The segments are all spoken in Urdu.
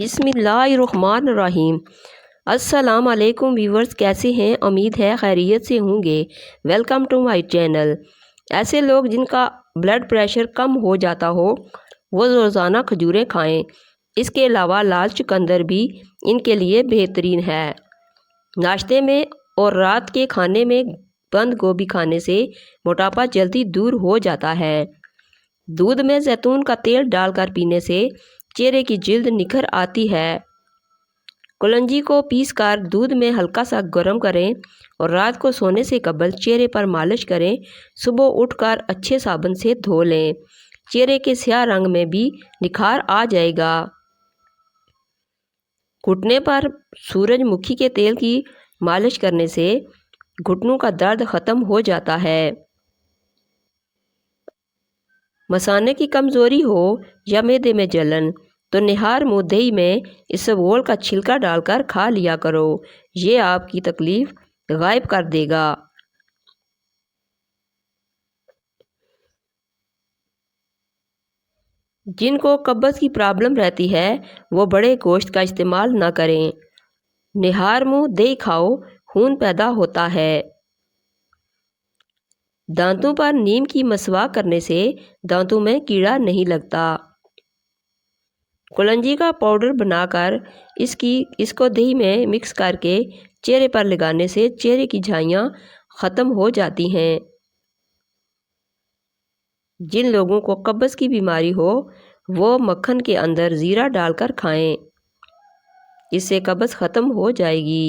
بسم اللہ الرحمن الرحیم۔ السلام علیکم ویورز، کیسے ہیں؟ امید ہے خیریت سے ہوں گے۔ Welcome to my channel. ایسے لوگ جن کا بلڈ پریشر کم ہو جاتا ہو وہ روزانہ کھجوریں کھائیں۔ اس کے علاوہ لال چقندر بھی ان کے لیے بہترین ہے۔ ناشتے میں اور رات کے کھانے میں بند گوبھی کھانے سے موٹاپا جلدی دور ہو جاتا ہے۔ دودھ میں زیتون کا تیل ڈال کر پینے سے چہرے کی جلد نکھر آتی ہے۔ کلونجی کو پیس کر دودھ میں ہلکا سا گرم کریں اور رات کو سونے سے قبل چہرے پر مالش کریں۔ صبح اٹھ کر اچھے صابن سے دھو لیں، چہرے کے سیاہ رنگ میں بھی نکھار آ جائے گا۔ گھٹنے پر سورج مکھی کے تیل کی مالش کرنے سے گھٹنوں کا درد ختم ہو جاتا ہے۔ مثانے کی کمزوری ہو یا معدے میں جلن تو نہار منہ دہی میں اسبگول کا چھلکا ڈال کر کھا لیا کرو، یہ آپ کی تکلیف غائب کر دے گا۔ جن کو قبض کی پرابلم رہتی ہے وہ بڑے گوشت کا استعمال نہ کریں۔ نہار منہ دہی کھاؤ، خون پیدا ہوتا ہے۔ دانتوں پر نیم کی مسواک کرنے سے دانتوں میں کیڑا نہیں لگتا۔ کلونجی کا پاؤڈر بنا کر اس کو دہی میں مکس کر کے چہرے پر لگانے سے چہرے کی جھائیاں ختم ہو جاتی ہیں۔ جن لوگوں کو قبض کی بیماری ہو وہ مکھن کے اندر زیرہ ڈال کر کھائیں، اس سے قبض ختم ہو جائے گی۔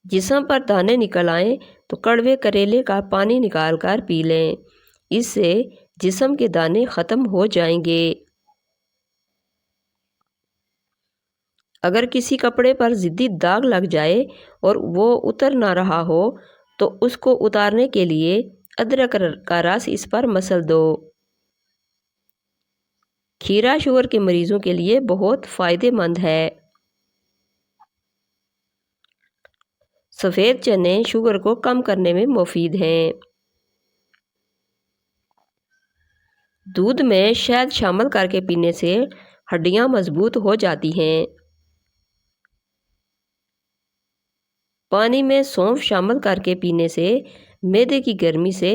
جسم پر دانے نکل آئیں تو کڑوے کریلے کا پانی نکال کر پی لیں، اس سے جسم کے دانے ختم ہو جائیں گے۔ اگر کسی کپڑے پر ضدی داغ لگ جائے اور وہ اتر نہ رہا ہو تو اس کو اتارنے کے لیے ادرک کا رس اس پر مسل دو۔ کھیرا شوگر کے مریضوں کے لیے بہت فائدہ مند ہے۔ سفید چنے شوگر کو کم کرنے میں مفید ہیں۔ دودھ میں شہد شامل کر کے پینے سے ہڈیاں مضبوط ہو جاتی ہیں۔ پانی میں سونف شامل کر کے پینے سے معدے کی گرمی سے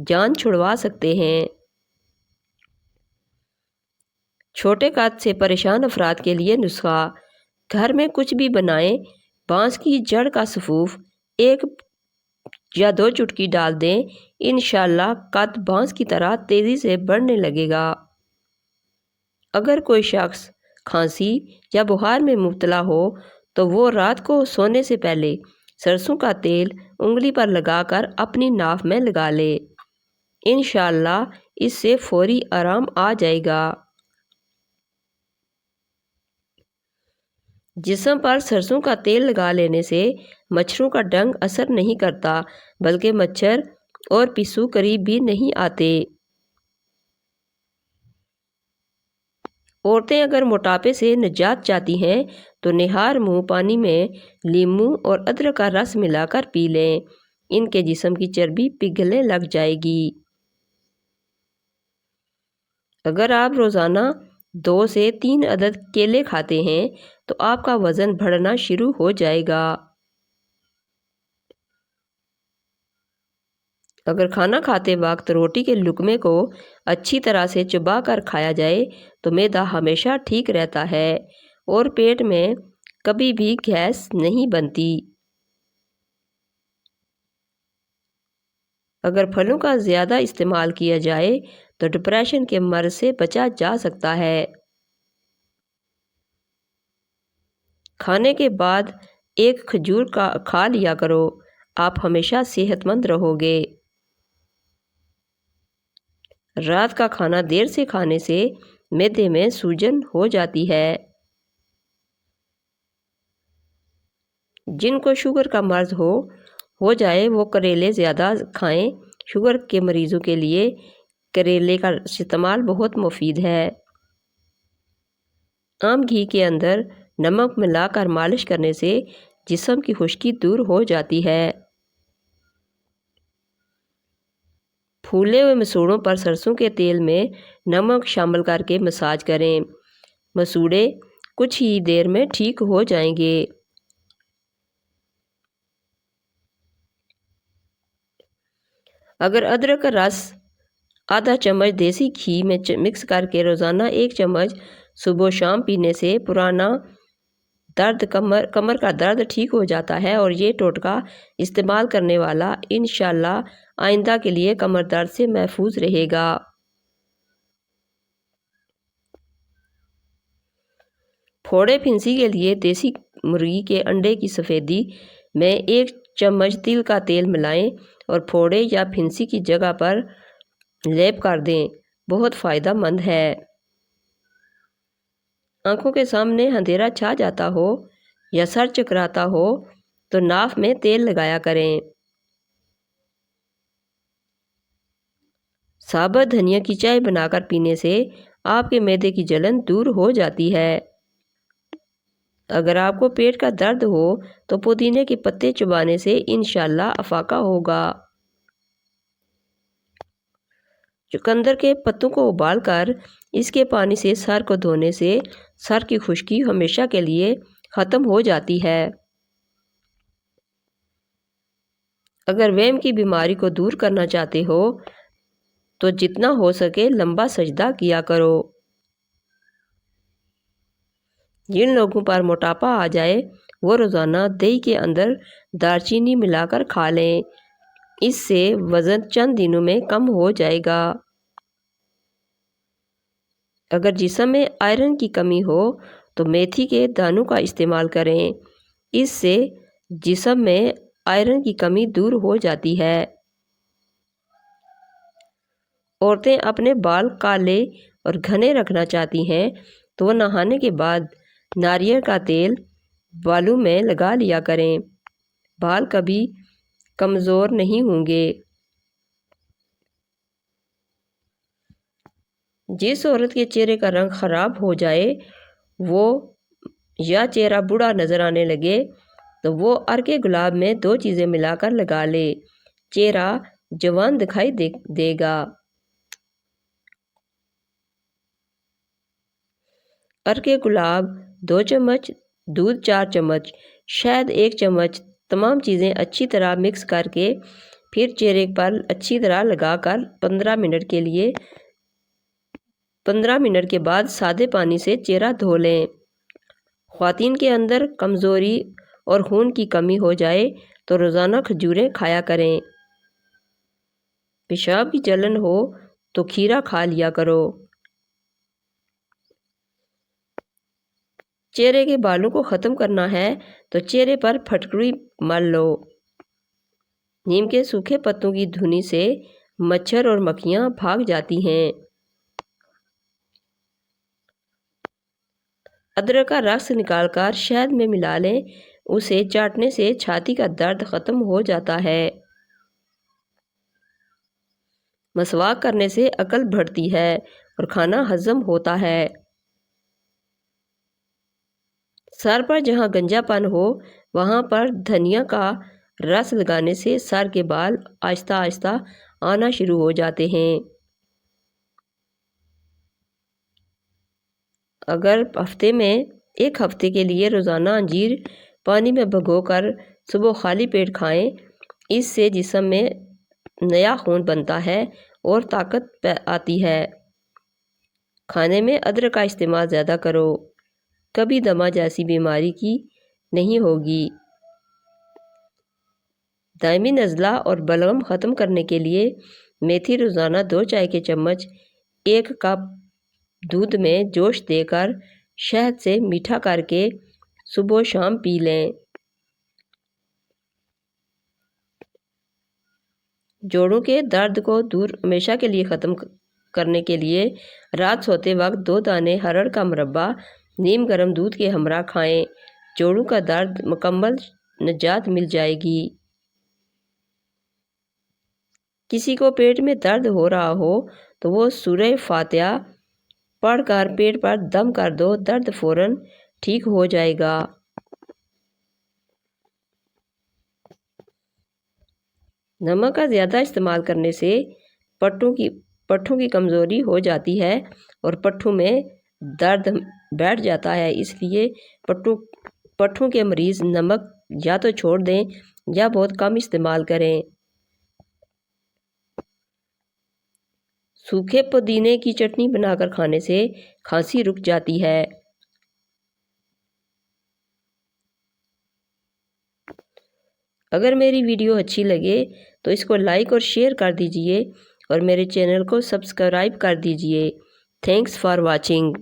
جان چھڑوا سکتے ہیں۔ چھوٹے قد سے پریشان افراد کے لیے نسخہ: گھر میں کچھ بھی بنائیں، بانس کی جڑ کا سفوف 1 یا 2 چٹکی ڈال دیں، انشاءاللہ قد بانس کی طرح تیزی سے بڑھنے لگے گا۔ اگر کوئی شخص کھانسی یا بخار میں مبتلا ہو تو وہ رات کو سونے سے پہلے سرسوں کا تیل انگلی پر لگا کر اپنی ناف میں لگا لے، انشاءاللہ اس سے فوری آرام آ جائے گا۔ جسم پر سرسوں کا تیل لگا لینے سے مچھروں کا ڈنگ اثر نہیں کرتا، بلکہ مچھر اور پسو قریب بھی نہیں آتے۔ عورتیں اگر موٹاپے سے نجات چاہتی ہیں تو نہار منہ پانی میں لیموں اور ادرک کا رس ملا کر پی لیں، ان کے جسم کی چربی پگھلنے لگ جائے گی۔ اگر آپ روزانہ 2 سے 3 عدد کیلے کھاتے ہیں تو آپ کا وزن بڑھنا شروع ہو جائے گا۔ اگر کھانا کھاتے وقت روٹی کے لقمے کو اچھی طرح سے چبا کر کھایا جائے تو معدہ ہمیشہ ٹھیک رہتا ہے اور پیٹ میں کبھی بھی گیس نہیں بنتی۔ اگر پھلوں کا زیادہ استعمال کیا جائے تو ڈپریشن کے مرض سے بچا جا سکتا ہے۔ کھانے کے بعد 1 کھجور کھا لیا کرو، آپ ہمیشہ صحت مند رہو گے۔ رات کا کھانا دیر سے کھانے سے معدے میں سوجن ہو جاتی ہے۔ جن کو شوگر کا مرض ہو جائے وہ کریلے زیادہ کھائیں، شوگر کے مریضوں کے لیے کریلے کا استعمال بہت مفید ہے۔ عام گھی کے اندر نمک ملا کر مالش کرنے سے جسم کی خشکی دور ہو جاتی ہے۔ پھولے ہوئے مسوڑوں پر سرسوں کے تیل میں نمک شامل کر کے مساج کریں۔ مسوڑے کچھ ہی دیر میں ٹھیک ہو جائیں گے۔ اگر ادرک کا رس آدھا چمچ دیسی گھی میں مکس کر کے روزانہ 1 چمچ صبح و شام پینے سے پرانا درد کمر کا درد ٹھیک ہو جاتا ہے، اور یہ ٹوٹکا استعمال کرنے والا انشاءاللہ آئندہ کے لیے کمر درد سے محفوظ رہے گا۔ پھوڑے پھنسی کے لیے دیسی مرغی کے انڈے کی سفیدی میں 1 چمچ تل کا تیل ملائیں اور پھوڑے یا پھنسی کی جگہ پر لیپ کر دیں، بہت فائدہ مند ہے۔ آنکھوں کے سامنے اندھیرا چھا جاتا ہو یا سر چکراتا ہو تو ناف میں تیل لگایا کریں۔ ثابت دھنیا کی چائے بنا کر پینے سے آپ کے معدے کی جلن دور ہو جاتی ہے۔ اگر آپ کو پیٹ کا درد ہو تو پودینے کے پتے چبانے سے انشاءاللہ افاقہ ہوگا۔ چقندر کے پتوں کو ابال کر اس کے پانی سے سر کو دھونے سے سر کی خشکی ہمیشہ کے لیے ختم ہو جاتی ہے۔ اگر وہم کی بیماری کو دور کرنا چاہتے ہو تو جتنا ہو سکے لمبا سجدہ کیا کرو۔ جن لوگوں پر موٹاپا آ جائے وہ روزانہ دہی کے اندر دار چینی ملا کر کھا لیں، اس سے وزن چند دنوں میں کم ہو جائے گا۔ اگر جسم میں آئرن کی کمی ہو تو میتھی کے دانوں کا استعمال کریں، اس سے جسم میں آئرن کی کمی دور ہو جاتی ہے۔ عورتیں اپنے بال کالے اور گھنے رکھنا چاہتی ہیں تو وہ نہانے کے بعد ناریل کا تیل بالوں میں لگا لیا کریں، بال کبھی کمزور نہیں ہوں گے۔ جس عورت کے چہرے کا رنگ خراب ہو جائے یا چہرہ بوڑھا نظر آنے لگے تو وہ عرق گلاب میں 2 چیزیں ملا کر لگا لے، چہرہ جوان دکھائی دے گا۔ عرق گلاب 2 چمچ، دودھ 4 چمچ، شہد 1 چمچ، تمام چیزیں اچھی طرح مکس کر کے پھر چہرے پر اچھی طرح لگا کر 15 منٹ کے بعد سادے پانی سے چہرہ دھو لیں۔ خواتین کے اندر کمزوری اور خون کی کمی ہو جائے تو روزانہ کھجوریں کھایا کریں۔ پیشاب کی جلن ہو تو کھیرا کھا لیا کرو۔ چہرے کے بالوں کو ختم کرنا ہے تو چہرے پر پھٹکڑی مل لو۔ نیم کے سوکھے پتوں کی دھنی سے مچھر اور مکھیاں بھاگ جاتی ہیں۔ ادرک کا رس نکال کر شہد میں ملا لیں، اسے چاٹنے سے چھاتی کا درد ختم ہو جاتا ہے۔ مسواک کرنے سے عقل بڑھتی ہے اور کھانا ہضم ہوتا ہے۔ سر پر جہاں گنجا پن ہو وہاں پر دھنیا کا رس لگانے سے سر کے بال آہستہ آہستہ آنا شروع ہو جاتے ہیں۔ اگر ہفتے میں 1 ہفتے کے لیے روزانہ انجیر پانی میں بھگو کر صبح خالی پیٹ کھائیں، اس سے جسم میں نیا خون بنتا ہے اور طاقت آتی ہے۔ کھانے میں ادرک کا استعمال زیادہ کرو، کبھی دمہ جیسی بیماری کی نہیں ہوگی۔ دائمی نزلہ اور بلغم ختم کرنے کے لیے میتھی روزانہ 2 چائے کے چمچ 1 کپ دودھ میں جوش دے کر شہد سے میٹھا کر کے صبح و شام پی لیں۔ جوڑوں کے درد کو دور ہمیشہ کے لیے ختم کرنے کے لیے رات سوتے وقت 2 دانے ہرڑ کا مربع نیم گرم دودھ کے ہمراہ کھائیں، جوڑوں کا درد مکمل نجات مل جائے گی۔ کسی کو پیٹ میں درد ہو رہا ہو تو وہ سورہ فاتحہ پڑھ کر پیٹ پر دم کر دو، درد فوراً ٹھیک ہو جائے گا۔ نمک کا زیادہ استعمال کرنے سے پٹھوں کی کمزوری ہو جاتی ہے اور پٹھوں میں درد بیٹھ جاتا ہے، اس لیے پٹھوں کے مریض نمک یا تو چھوڑ دیں یا بہت کم استعمال کریں۔ سوکھے پودینے کی چٹنی بنا کر کھانے سے کھانسی رک جاتی ہے۔ اگر میری ویڈیو اچھی لگے تو اس کو لائک اور شیئر کر دیجئے اور میرے چینل کو سبسکرائب کر دیجئے۔ Thanks for watching.